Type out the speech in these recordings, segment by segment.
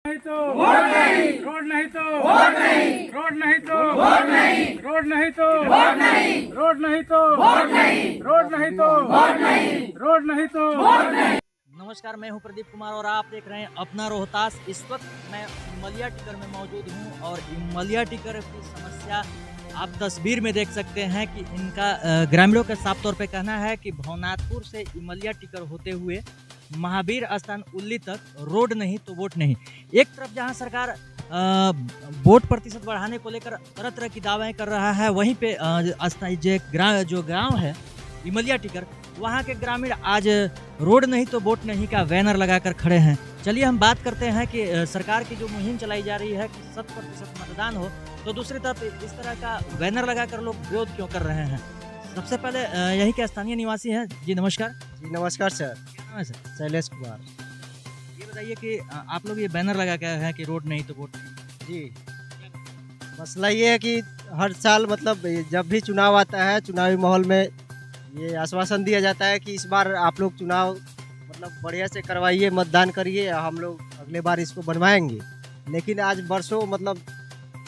नहीं तो वोट नहीं, रोड नहीं तो वोट नहीं, रोड नहीं तो वोट नहीं, रोड नहीं तो वोट नहीं, रोड नहीं तो वोट नहीं, रोड नहीं तो वोट नहीं, रोड नहीं तो वोट नहीं। नमस्कार, मैं हूं प्रदीप कुमार और आप देख रहे हैं अपना रोहतास। इस वक्त मैं इमलिया टिकर में मौजूद हूं और इमलिया टिकर की समस्या आप तस्वीर में देख सकते हैं कि इनका ग्रामीणों का साफ तौर पे कहना है कि भवनाथपुर से इमलिया टिकर होते हुए महावीर स्थान उल्ली तक रोड नहीं तो वोट नहीं। एक तरफ जहां सरकार वोट प्रतिशत बढ़ाने को लेकर तरह तरह की दावें कर रहा है, वहीं पे जो गांव है इमलिया टिकर, वहाँ के ग्रामीण आज रोड नहीं तो वोट नहीं का बैनर लगाकर खड़े हैं। चलिए हम बात करते हैं कि सरकार की जो मुहिम चलाई जा रही है कि 100% मतदान हो, तो दूसरी तरफ इस तरह का बैनर लगाकर लोग विरोध क्यों कर रहे हैं। सबसे पहले यही के स्थानीय निवासी हैं। जी नमस्कार। जी नमस्कार सर। क्या नाम है सर? शैलेश कुमार। ये बताइए कि आप लोग ये बैनर लगा के हैं कि रोड नहीं तो वोट नहीं। जी मसला ये है कि हर साल मतलब जब भी चुनाव आता है, चुनावी माहौल में ये आश्वासन दिया जाता है कि इस बार आप लोग चुनाव मतलब बढ़िया से करवाइए, मतदान करिए, हम लोग अगले बार इसको बनवाएंगे। लेकिन आज वर्षों मतलब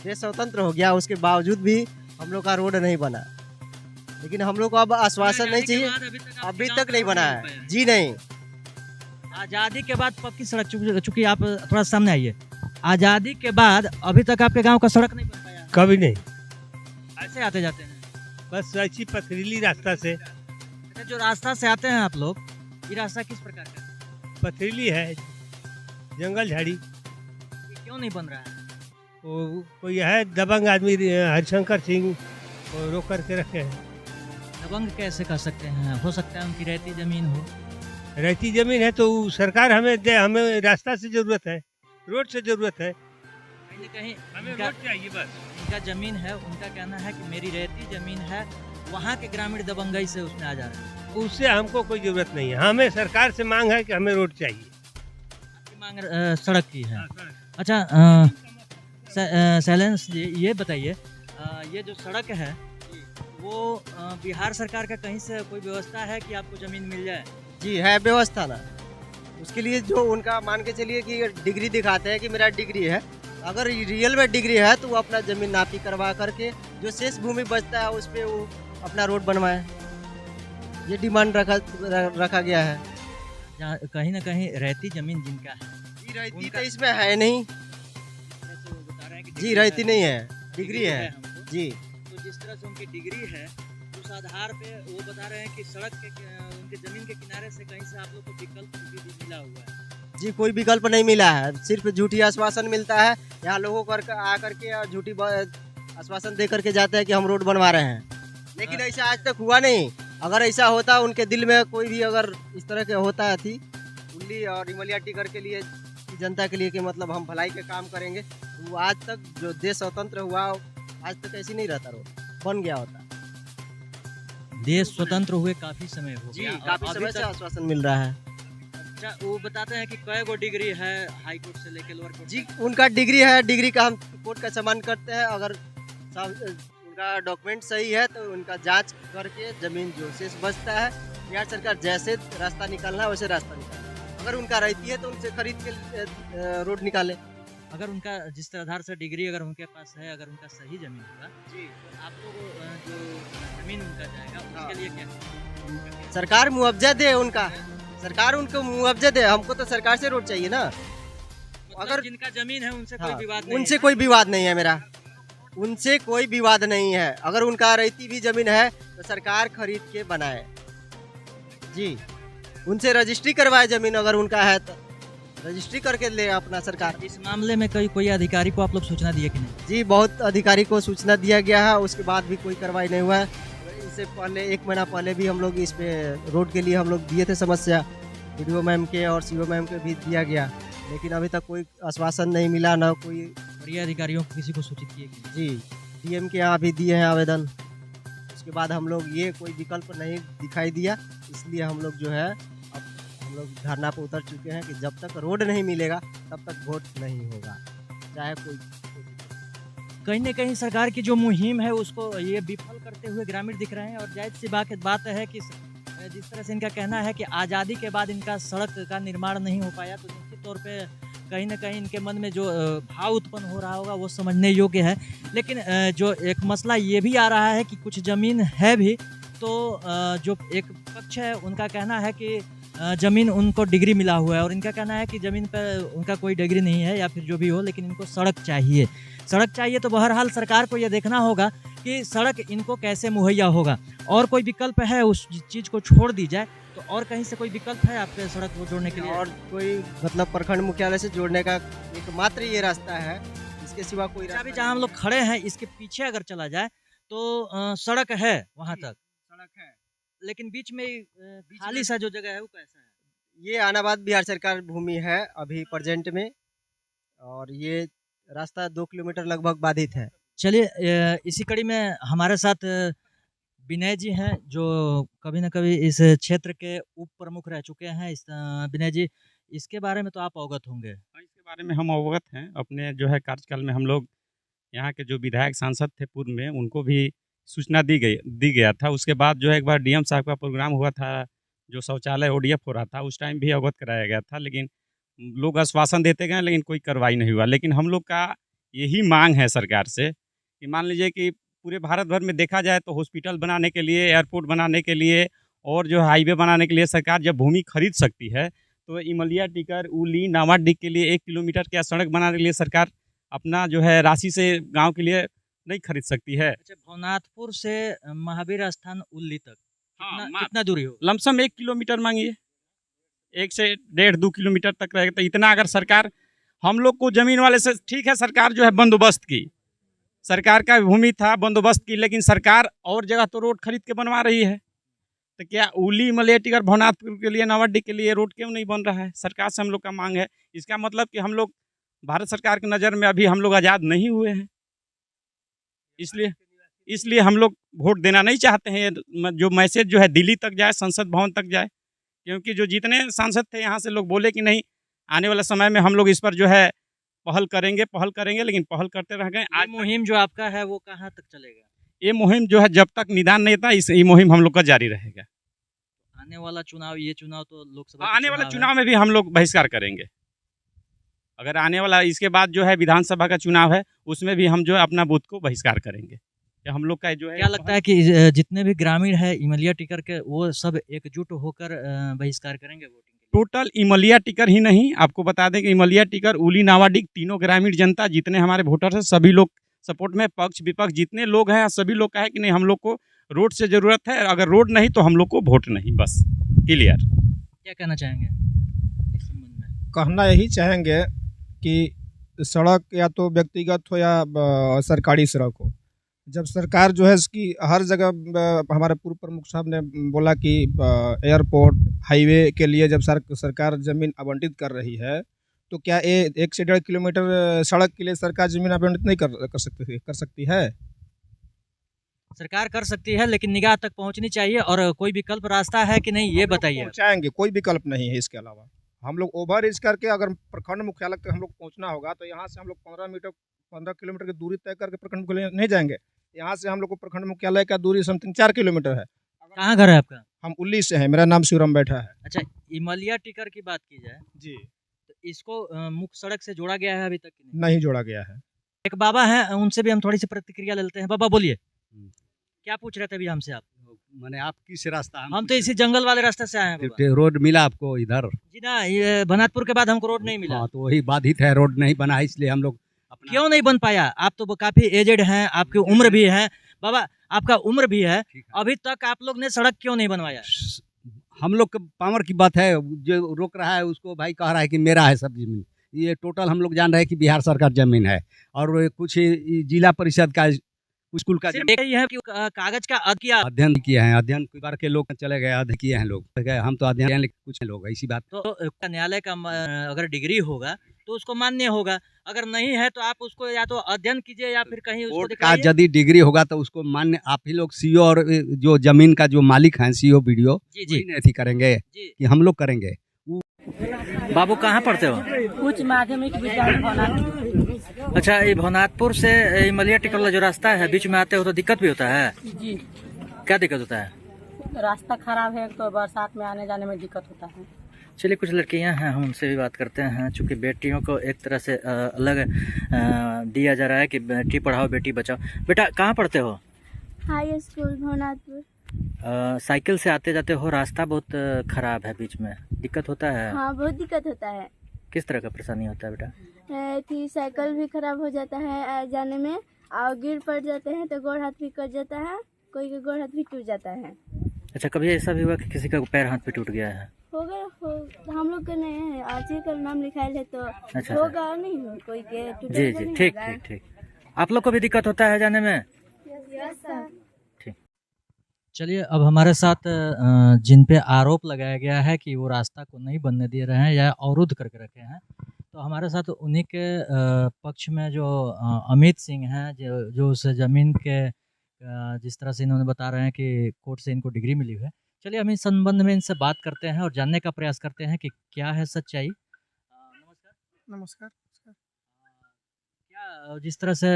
देश स्वतंत्र हो गया, उसके बावजूद भी हम लोग का रोड नहीं बना। लेकिन हम लोग को अब आश्वासन नहीं चाहिए, अभी तक नहीं बना है। जी नहीं, आज़ादी के बाद पक्की सड़क, चूंकि आप थोड़ा सामने आइए, आज़ादी के बाद अभी तक आपके गांव का सड़क नहीं बन पाया। कभी नहीं, ऐसे आते जाते हैं बस ऐसी पथरीली रास्ता से। जो रास्ता से आते हैं आप लोग, ये रास्ता किस प्रकार का है? पथरीली है, जंगल झाड़ी। ये क्यों नहीं बन रहा है? वो कोई है दबंग आदमी हरिशंकर सिंह वो रोक करके रखे हैं। दबंग कैसे कर सकते हैं? हो सकता है उनकी रहती जमीन हो। रहती जमीन है तो सरकार हमें दे, हमें रास्ता से जरूरत है, रोड से जरूरत है। कहीं न कहीं हमें इनका- रोड चाहिए बस। इनका जमीन है, उनका कहना है कि मेरी रहती जमीन है, वहाँ के ग्रामीण दबंगई से उसमें आ जा रहे हैं। उससे हमको कोई जरूरत नहीं है, हमें सरकार से मांग है कि हमें रोड चाहिए। आपकी मांग सड़क की है। अच्छा, शैलेश जी ये बताइए, ये जो सड़क है वो बिहार सरकार का कहीं से कोई व्यवस्था है कि आपको जमीन मिल जाए? जी है व्यवस्था ना। उसके लिए जो उनका मान के चलिए कि डिग्री दिखाते हैं कि मेरा डिग्री है, अगर रियल में डिग्री है तो वो अपना जमीन नापी करवा करके जो शेष भूमि बचता है उस पर वो अपना रोड बनवाए। ये डिमांड रखा गया है। जहाँ कहीं ना कहीं रहती जमीन जिनका है, जी रहती उनका- तो इसमें है नहीं। जैसे वो बता रहे हैं कि जी डिग्री रहती नहीं है, डिग्री है। हमको। जी तो जिस तरह से उनकी डिग्री है, उस आधार पे वो बता रहे हैं कि सड़क के उनके जमीन के किनारे से कहीं से आप लोग को विकल्प भी मिला हुआ है। जी कोई विकल्प नहीं मिला है, सिर्फ झूठी आश्वासन मिलता है। यहाँ लोगों को आकर के और झूठी आश्वासन दे करके जाते हैं कि हम रोड बनवा रहे हैं, लेकिन ऐसा आज तक हुआ नहीं। अगर ऐसा होता, उनके दिल में कोई भी अगर इस तरह के होता थी उल्ली और इमलिया टिकर के लिए, जनता के लिए कि मतलब हम भलाई के काम करेंगे, तो वो आज तक जो देश स्वतंत्र हुआ आज तक ऐसी नहीं रहता, रोड बन गया होता। देश स्वतंत्र हुए काफी समय हो जी गया, काफी और समय अभी से तक आश्वासन मिल रहा है। अच्छा, वो बताते हैं कि कई गो डिग्री है हाई कोर्ट से लेकर लोअर कोर्ट जी तक। उनका डिग्री है, डिग्री का हम कोर्ट का सम्मान करते हैं। अगर उनका डॉक्यूमेंट सही है तो उनका जांच करके जमीन जो शेष बचता है, बिहार सरकार जैसे रास्ता निकालना है वैसे रास्ता निकाले। अगर उनका रहती है तो उनसे खरीद के रोड निकाले। अगर उनका जिस तरह आधार से डिग्री अगर उनके पास है, अगर उनका सही जमीन होगा, जी तो आप लोग जो जमीन उनका जाएगा उसके लिए क्या सरकार मुआवजा दे, उनका सरकार उनको मुआवजा दे। हमको तो सरकार से रोड चाहिए ना। मतलब अगर- जिनका जमीन है उनसे हाँ, कोई विवाद नहीं उनसे है। कोई विवाद नहीं है मेरा, उनसे कोई विवाद नहीं है। अगर उनका रहती भी जमीन है तो सरकार खरीद के बनाए। जी उनसे रजिस्ट्री करवाए जमीन, अगर उनका है तो रजिस्ट्री करके ले अपना सरकार। इस मामले में कोई अधिकारी को आप लोग सूचना दिए कि नहीं? जी बहुत अधिकारी को सूचना दिया गया है, उसके बाद भी कोई कार्रवाई नहीं हुआ है। इससे पहले 1 महीना पहले भी हम लोग इस पे रोड के लिए हम लोग दिए थे समस्या, वीडियो मैम के और सीओ मैम के भी दिया गया, लेकिन अभी तक कोई आश्वासन नहीं मिला, ना कोई। बड़े अधिकारियों को किसी को सूचित किए कि नहीं? जी डीएम के यहाँ भी दिए हैं आवेदन, उसके बाद हम लोग ये कोई विकल्प नहीं दिखाई दिया, इसलिए हम लोग जो है अब हम लोग धरना पर उतर चुके हैं कि जब तक रोड नहीं मिलेगा तब तक वोट नहीं होगा, चाहे कोई। कहीं न कहीं सरकार की जो मुहिम है उसको ये विफल करते हुए ग्रामीण दिख रहे हैं। और जाहिर सी बात है कि जिस तरह से इनका कहना है कि आज़ादी के बाद इनका सड़क का निर्माण नहीं हो पाया, तो निश्चित तौर पे कहीं ना कहीं इनके मन में जो भाव उत्पन्न हो रहा होगा वो समझने योग्य है। लेकिन जो एक मसला ये भी आ रहा है कि कुछ ज़मीन है भी, तो जो एक पक्ष है उनका कहना है कि ज़मीन उनको डिग्री मिला हुआ है, और इनका कहना है कि ज़मीन पर उनका कोई डिग्री नहीं है या फिर जो भी हो, लेकिन इनको सड़क चाहिए। सड़क चाहिए तो बहरहाल सरकार को ये देखना होगा कि सड़क इनको कैसे मुहैया होगा, और कोई विकल्प है उस चीज़ को छोड़ दी जाए तो और कहीं से कोई विकल्प है आपके सड़क को जोड़ने के लिए? और कोई मतलब प्रखंड मुख्यालय से जोड़ने का एकमात्र ये रास्ता है, इसके सिवा कोई अच्छा, रास्ता अभी जहाँ हम लोग खड़े हैं इसके पीछे अगर चला जाए तो सड़क है वहाँ तक, सड़क है। लेकिन बीच में खाली सा जो जगह है वो कैसा है? ये आनाबाद बिहार सरकार भूमि है अभी प्रेजेंट में, और ये रास्ता 2 किलोमीटर लगभग बाधित है। चलिए, इसी कड़ी में हमारे साथ विनय जी हैं, जो कभी न कभी इस क्षेत्र के उप प्रमुख रह चुके हैं। विनय जी, इसके बारे में तो आप अवगत होंगे। हाँ, इसके बारे में हम अवगत हैं। अपने जो है कार्यकाल में हम लोग यहाँ के जो विधायक सांसद थे पूर्व में, उनको भी सूचना दी गया था। उसके बाद जो है एक बार डीएम साहब का प्रोग्राम हुआ था, जो शौचालय ओडीएफ हो रहा था, उस टाइम भी अवगत कराया गया था, लेकिन लोग आश्वासन देते गए लेकिन कोई कार्रवाई नहीं हुआ। लेकिन हम लोग का यही मांग है सरकार से कि मान लीजिए कि पूरे भारत भर में देखा जाए तो हॉस्पिटल बनाने के लिए, एयरपोर्ट बनाने के लिए और जो हाईवे बनाने के लिए सरकार जब भूमि खरीद सकती है, तो इमलिया, टिकर, उली, नावाडिक के लिए 1 किलोमीटर क्या सड़क बनाने के लिए सरकार अपना जो है राशि से गांव के लिए नहीं खरीद सकती है। अच्छा, भवनाथपुर से महावीर स्थान उल्ली तक हाँ, कितना दूरी हो? लमसम 1 किलोमीटर मांगिए, 1 से 1.5-2 किलोमीटर तक रहेगा। तो इतना अगर सरकार हम लोग को ज़मीन वाले से, ठीक है सरकार जो है बंदोबस्त की, सरकार का भूमि था बंदोबस्त की, लेकिन सरकार और जगह तो रोड खरीद के बनवा रही है। तो क्या उली, इमलिया, टिकर, भवनाथपुर के लिए, नावाडी के लिए रोड क्यों नहीं बन रहा है? सरकार से हम लोग का मांग है। इसका मतलब कि हम लोग भारत सरकार की नज़र में अभी हम लोग आज़ाद नहीं हुए हैं, इसलिए हम लोग वोट देना नहीं चाहते हैं। जो मैसेज जो है दिल्ली तक जाए, संसद भवन तक जाए, क्योंकि जो जितने सांसद थे यहाँ से लोग बोले कि नहीं, आने वाले समय में हम लोग इस पर जो है पहल करेंगे, लेकिन पहल करते रह गए। आज मुहिम जो आपका है वो कहाँ तक चलेगा? ये मुहिम जो है जब तक निदान नहीं था, ये मुहिम हम लोग का जारी रहेगा। आने वाला चुनाव, ये चुनाव तो लोकसभा आने वाला चुनाव में भी हम लोग बहिष्कार करेंगे। अगर आने वाला इसके बाद जो है विधानसभा का चुनाव है, उसमें भी हम जो है अपना बूथ को बहिष्कार करेंगे। हम लोग का जो है, क्या लगता है कि जितने भी ग्रामीण है इमलिया टिकर के, वो सब एकजुट होकर बहिष्कार करेंगे वोटिंग के लिए? टोटल इमलिया टिकर ही नहीं, आपको बता दें कि इमलिया टिकर, उली, नावाडिक तीनों ग्रामीण जनता, जितने हमारे वोटर हैं, सभी लोग सपोर्ट में, पक्ष विपक्ष जितने लोग हैं, सभी लोग कहे कि नहीं हम लोग को रोड से ज़रूरत है, अगर रोड नहीं तो हम लोग को वोट नहीं, बस क्लियर। क्या कहना चाहेंगे इस संबंध में? कहना यही चाहेंगे कि सड़क या तो व्यक्तिगत हो या सरकारी सड़क हो, जब सरकार जो है इसकी हर जगह, हमारे पूर्व प्रमुख साहब ने बोला कि एयरपोर्ट, हाईवे के लिए जब सरकार ज़मीन आवंटित कर रही है, तो क्या 1 से 1.5 किलोमीटर सड़क के लिए सरकार ज़मीन आवंटित नहीं कर सकती है? सरकार कर सकती है, लेकिन निगाह तक पहुंचनी चाहिए। और कोई विकल्प रास्ता है कि नहीं, ये बताइए। पहुँचाएंगे, कोई विकल्प नहीं है इसके अलावा। हम लोग ओवर ब्रिज करके अगर प्रखंड मुख्यालय तक हम लोग पहुँचना होगा, तो यहाँ से हम लोग 15 किलोमीटर की दूरी तय करके प्रखंड मुख्यालय नहीं जाएंगे। यहाँ से हम लोग को प्रखंड मुख्यालय का दूरी समथिंग 4 किलोमीटर है। कहाँ घर है आपका? हम उल्ली से हैं, मेरा नाम शिवराम बैठा है। अच्छा, इमलिया टिकर की बात की जाए जी, तो इसको मुख्य सड़क से जोड़ा गया है अभी तक कि नहीं? नहीं जोड़ा गया है। एक बाबा हैं, उनसे भी हम थोड़ी सी प्रतिक्रिया लेते हैं। बाबा बोलिए, क्या पूछ रहे थे अभी हमसे आप? मैंने आप किस रास्ता? हम तो इसी जंगल वाले रास्ते से आए हैं बाबा। रोड मिला आपको इधर? जी ना, ये भवनाथपुर के बाद हमको रोड नहीं मिला। हाँ, तो वही बाधित है, रोड नहीं बना है, इसलिए हम लोग क्यों नहीं बन पाया? आप तो काफी एजेड हैं, आपकी उम्र भी है बाबा, आपका उम्र भी है, अभी तक आप लोग ने सड़क क्यों नहीं बनवाया? हम लोग के पावर की बात है, जो रोक रहा है उसको भाई कह रहा है कि मेरा है सब जमीन। ये टोटल हम लोग जान रहे हैं कि बिहार सरकार जमीन है, और कुछ जिला परिषद का स्कूल का यही है कि कागज का अध्ययन किए हैं, अध्ययन बार के लोग चले गए, अध्ययन किए हैं लोग, हम तो अध्ययन कुछ लोग इसी बात। तो न्यायालय का अगर डिग्री होगा तो उसको मान्य होगा, अगर नहीं है तो आप उसको या तो अध्ययन कीजिए या फिर कहीं उसको दिखाइए। का यदि डिग्री होगा तो उसको मान्य आप ही लोग सीओ और जो जमीन का जो मालिक हैं सीओ वीडियो जी अथी करेंगे कि हम लोग करेंगे। बाबू कहाँ पढ़ते हो? उच्च माध्यमिक विद्यालय भवनाथपुर। अच्छा, ये भवनाथपुर से इमलिया टिकर वाला जो रास्ता है, बीच में आते हो तो दिक्कत भी होता है? जी। क्या दिक्कत होता है? रास्ता खराब है तो बरसात में आने जाने में दिक्कत होता है। चलिए कुछ लड़कियां हैं, हम उनसे भी बात करते हैं। चूँकि बेटियों को एक तरह से अलग दिया जा रहा है कि बेटी पढ़ाओ बेटी बचाओ। बेटा कहाँ पढ़ते हो? High school Bhavnathpur. साइकिल से आते जाते हो, रास्ता बहुत ख़राब है, बीच में दिक्कत होता है? हाँ, बहुत दिक्कत होता है। किस तरह का परेशानी होता है बेटा? थी साइकिल भी खराब हो जाता है जाने में, और गिर पड़ जाते हैं तो गोड़ हाथ भी कट जाता है, कोई का गोड़ हाथ भी टूट जाता है। अच्छा, कभी ऐसा भी हुआ कि किसी का पैर हाथ भी टूट गया है? हम लोग के नहीं है, आरसी का नाम लिखाया है तो अच्छा, होगा नहीं हो कोई के जी जी, ठीक ठीक ठीक। आप लोग को भी दिक्कत होता है जाने में? Yes sir. ठीक। चलिए, अब हमारे साथ जिन पे आरोप लगाया गया है कि वो रास्ता को नहीं बनने दे रहे हैं या अवरुद्ध करके रखे हैं, तो हमारे साथ उन्हीं के पक्ष में जो अमित सिंह हैं, जो उस ज़मीन के जिस तरह से इन्होंने बता रहे हैं कि कोर्ट से इनको डिग्री मिली हुई है। चलिए हम इस संबंध में इनसे बात करते हैं और जानने का प्रयास करते हैं कि क्या है सच्चाई। नमस्कार। नमस्कार। क्या जिस तरह से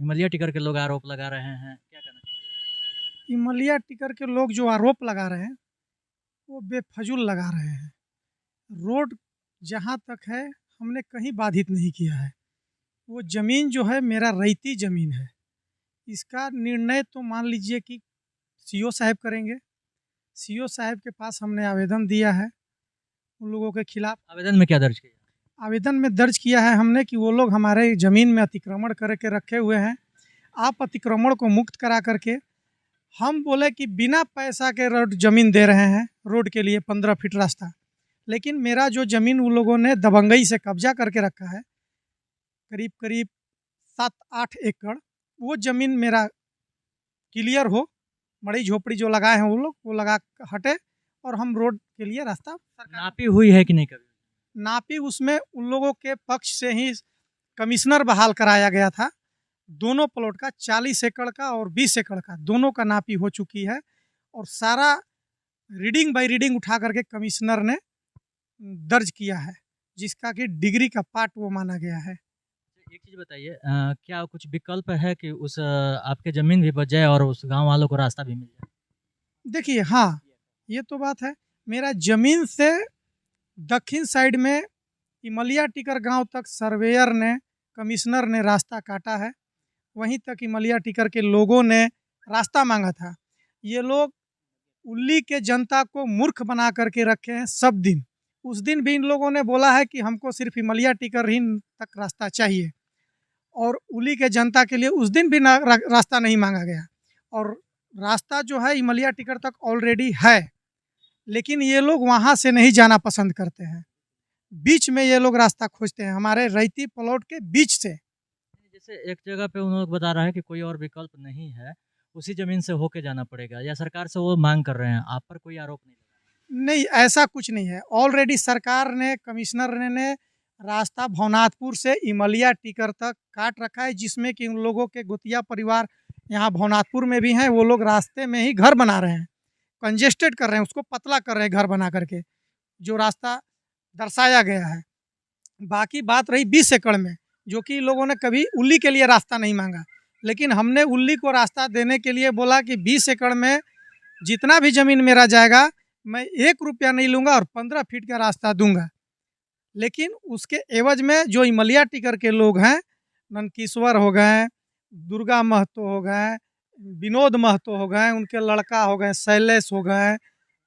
इमलिया टिकर के लोग आरोप लगा रहे हैं, क्या कहना चाहिए? इमलिया टिकर के लोग जो आरोप लगा रहे हैं वो बेफजूल लगा रहे हैं। रोड जहाँ तक है हमने कहीं बाधित नहीं किया है। वो ज़मीन जो है मेरा रैयती ज़मीन है। इसका निर्णय तो मान लीजिए कि सीओ साहब करेंगे। सीओ साहब के पास हमने आवेदन दिया है उन लोगों के खिलाफ। आवेदन में क्या दर्ज किया? आवेदन में दर्ज किया है हमने कि वो लोग हमारे ज़मीन में अतिक्रमण करके रखे हुए हैं। आप अतिक्रमण को मुक्त करा करके, हम बोले कि बिना पैसा के रोड ज़मीन दे रहे हैं रोड के लिए 15 फीट रास्ता, लेकिन मेरा जो ज़मीन उन लोगों ने दबंगई से कब्जा करके रखा है, करीब करीब 7-8 एकड़, वो ज़मीन मेरा क्लियर हो, मड़ी झोपड़ी जो लगाए हैं वो लोग वो लगा हटे और हम रोड के लिए रास्ता। नापी हुई है कि नहीं? कभी नापी उसमें उन लोगों के पक्ष से ही कमिश्नर बहाल कराया गया था। दोनों प्लॉट का 40 एकड़ का और 20 एकड़ का दोनों का नापी हो चुकी है और सारा रीडिंग बाय रीडिंग उठा करके कमिश्नर ने दर्ज किया है, जिसका कि डिग्री का पार्ट वो माना गया है। एक चीज़ बताइए, क्या कुछ विकल्प है कि उस आपके ज़मीन भी बच जाए और उस गांव वालों को रास्ता भी मिल जाए? देखिए, हाँ ये तो बात है। मेरा ज़मीन से दक्षिण साइड में इमलिया टिकर गांव तक सर्वेयर ने, कमिश्नर ने रास्ता काटा है। वहीं तक इमलिया टिकर के लोगों ने रास्ता मांगा था। ये लोग उल्ली के जनता को मूर्ख बना करके रखे हैं सब दिन। उस दिन भी इन लोगों ने बोला है कि हमको सिर्फ इमलिया टिकर ही तक रास्ता चाहिए, और उल्ली के जनता के लिए उस दिन भी रास्ता नहीं मांगा गया। और रास्ता जो है इमलिया टिकर तक ऑलरेडी है, लेकिन ये लोग वहाँ से नहीं जाना पसंद करते हैं। बीच में ये लोग रास्ता खोजते हैं, हमारे रैयती प्लॉट के बीच से। जैसे एक जगह पे उन्होंने बता रहा है कि कोई और विकल्प नहीं है, उसी ज़मीन से होके जाना पड़ेगा, या सरकार से वो मांग कर रहे हैं। आप पर कोई आरोप नहीं? नहीं, ऐसा कुछ नहीं है। ऑलरेडी सरकार ने, कमिश्नर ने रास्ता भवनाथपुर से इमलिया टिकर तक काट रखा है, जिसमें कि उन लोगों के गोतिया परिवार यहाँ भवनाथपुर में भी हैं। वो लोग रास्ते में ही घर बना रहे हैं, कंजेस्टेड कर रहे हैं, उसको पतला कर रहे हैं घर बना करके, जो रास्ता दर्शाया गया है। बाकी बात रही 20 एकड़ में, जो कि लोगों ने कभी उल्ली के लिए रास्ता नहीं मांगा, लेकिन हमने उल्ली को रास्ता देने के लिए बोला कि 20 एकड़ में जितना भी ज़मीन मेरा जाएगा मैं 1 रुपया नहीं लूँगा और 15 फीट का रास्ता दूंगा। लेकिन उसके एवज में जो इमलिया टिकर के लोग हैं, ननकीश्वर हो गए, दुर्गा महतो हो गए, विनोद महतो हो गए, उनके लड़का हो गए शैलेश हो गए,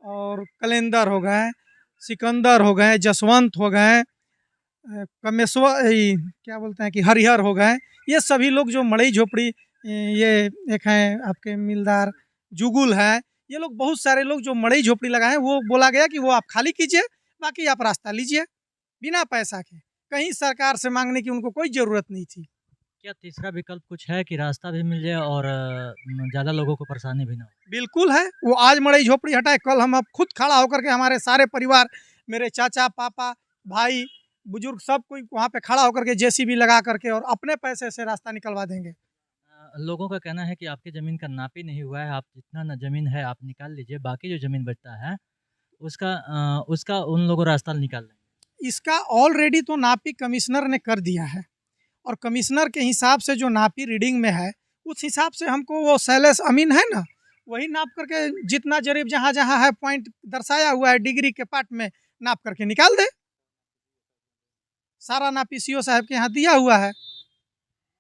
और कलेंदर हो गए, सिकंदर हो गए, जसवंत हो गए, कमेश्वर क्या बोलते हैं कि हरिहर हो गए, ये सभी लोग जो मड़ई झोपड़ी, ये एक हैं आपके मिलदार जुगुल है, ये लोग बहुत सारे लोग जो मड़ई झोपड़ी लगाए हैं, वो बोला गया कि वो आप खाली कीजिए, बाकी आप रास्ता लीजिए बिना पैसा के। कहीं सरकार से मांगने की उनको कोई ज़रूरत नहीं थी। क्या तीसरा विकल्प कुछ है कि रास्ता भी मिल जाए और ज़्यादा लोगों को परेशानी भी ना हो? बिल्कुल है। वो आज मड़ई झोपड़ी हटाए, कल हम अब खुद खड़ा होकर के, हमारे सारे परिवार, मेरे चाचा, पापा, भाई, बुजुर्ग, सब कोई वहाँ पे खड़ा होकर के जेसीबी लगा करके और अपने पैसे से रास्ता निकलवा देंगे। लोगों का कहना है कि आपकी ज़मीन का नापी नहीं हुआ है, आप जितना ना ज़मीन है आप निकाल लीजिए, बाकी जो ज़मीन बचता है उसका उन लोगों रास्ता निकाल देंगे। इसका ऑलरेडी तो नापी कमिश्नर ने कर दिया है, और कमिश्नर के हिसाब से जो नापी रीडिंग में है, उस हिसाब से हमको वो शैलेश अमीन है ना, वही नाप करके जितना जरीब जहाँ जहाँ है पॉइंट दर्शाया हुआ है डिग्री के पार्ट में, नाप करके निकाल दे। सारा नापी सीओ साहब के यहाँ दिया हुआ है,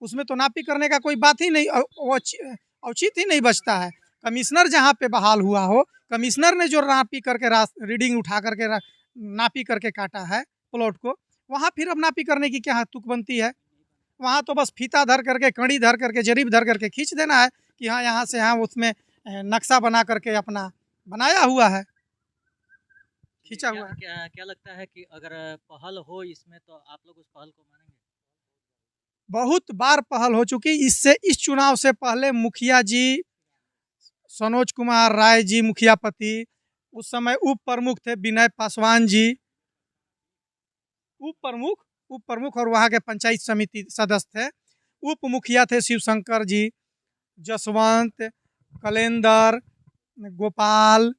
उसमें तो नापी करने का कोई बात ही नहीं, औचित्य ही नहीं बचता है। कमिश्नर जहाँ पे बहाल हुआ हो, कमिश्नर ने जो नापी करके रीडिंग उठा करके नापी करके काटा है प्लॉट को, वहाँ फिर अब नापी करने की क्या तुक बनती है? वहाँ तो बस फीता धर करके, कड़ी धर करके, जरीब धर करके खींच देना है कि हाँ यहाँ से यहाँ उसमें नक्शा बना करके अपना बनाया हुआ है, खींचा हुआ है। क्या लगता है कि अगर पहल हो इसमें तो आप लोग उस पहल को मानेंगे? बहुत बार पहल हो चुकी। इस चुनाव से पहले मुखिया जी सनोज कुमार राय जी मुखिया पति, उस समय उप प्रमुख थे विनय पासवान जी, उप प्रमुख और वहाँ के पंचायत समिति सदस्य थे। उप मुखिया थे शिवशंकर जी, जसवंत, कलेंदर, गोपाल,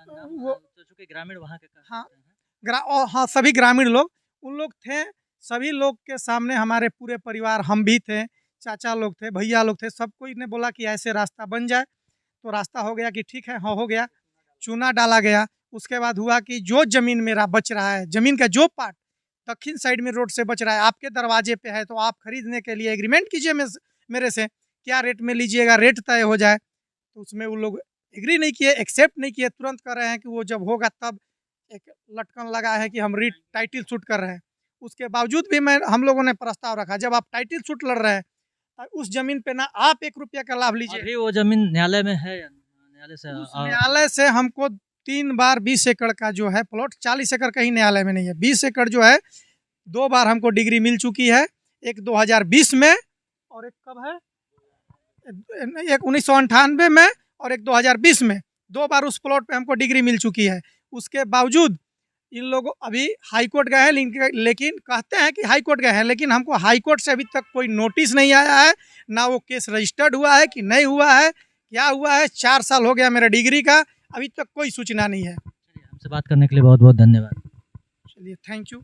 चूंकि ग्रामीण वहाँ के हाँ सभी ग्रामीण लोग, उन लोग थे। सभी लोग के सामने हमारे पूरे परिवार, हम भी थे, चाचा लोग थे, भैया लोग थे, सब कोई ने बोला कि ऐसे रास्ता बन जाए, तो रास्ता हो गया कि ठीक है, हाँ हो गया। चूना डाला गया। उसके बाद हुआ कि जो ज़मीन मेरा बच रहा है, ज़मीन का जो पार्ट दक्षिण साइड में रोड से बच रहा है, आपके दरवाजे पे है, तो आप खरीदने के लिए एग्रीमेंट कीजिए मेरे से, क्या रेट में लीजिएगा, रेट तय हो जाए। तो उसमें वो लोग एग्री नहीं किए, एक्सेप्ट नहीं किए, तुरंत कर रहे हैं कि वो जब होगा तब। एक लटकन लगा है कि हम टाइटल शूट कर रहे हैं। उसके बावजूद भी हम लोगों ने प्रस्ताव रखा, जब आप टाइटल शूट लड़ रहे हैं उस जमीन पे ना आप 1 रुपया का लाभ लीजिए। अभी वो जमीन न्यायालय में है या न्यायालय से हमको 3 बार 20 एकड़ का जो है प्लॉट, 40 एकड़ कहीं न्यायालय में नहीं है, 20 एकड़ जो है 2 बार हमको डिग्री मिल चुकी है। एक 2020 में और एक कब है, एक 1998 में और एक 2020 में, 2 बार उस प्लॉट पे हमको डिग्री मिल चुकी है। उसके बावजूद इन लोगों अभी हाई कोर्ट गए हैं, लेकिन कहते हैं कि हाई कोर्ट गए हैं, लेकिन हमको हाई कोर्ट से अभी तक कोई नोटिस नहीं आया है, ना वो केस रजिस्टर्ड हुआ है कि नहीं हुआ है, क्या हुआ है। 4 साल हो गया मेरा डिग्री का, अभी तक कोई सूचना नहीं है। हमसे बात करने के लिए बहुत बहुत धन्यवाद। चलिए, थैंक यू।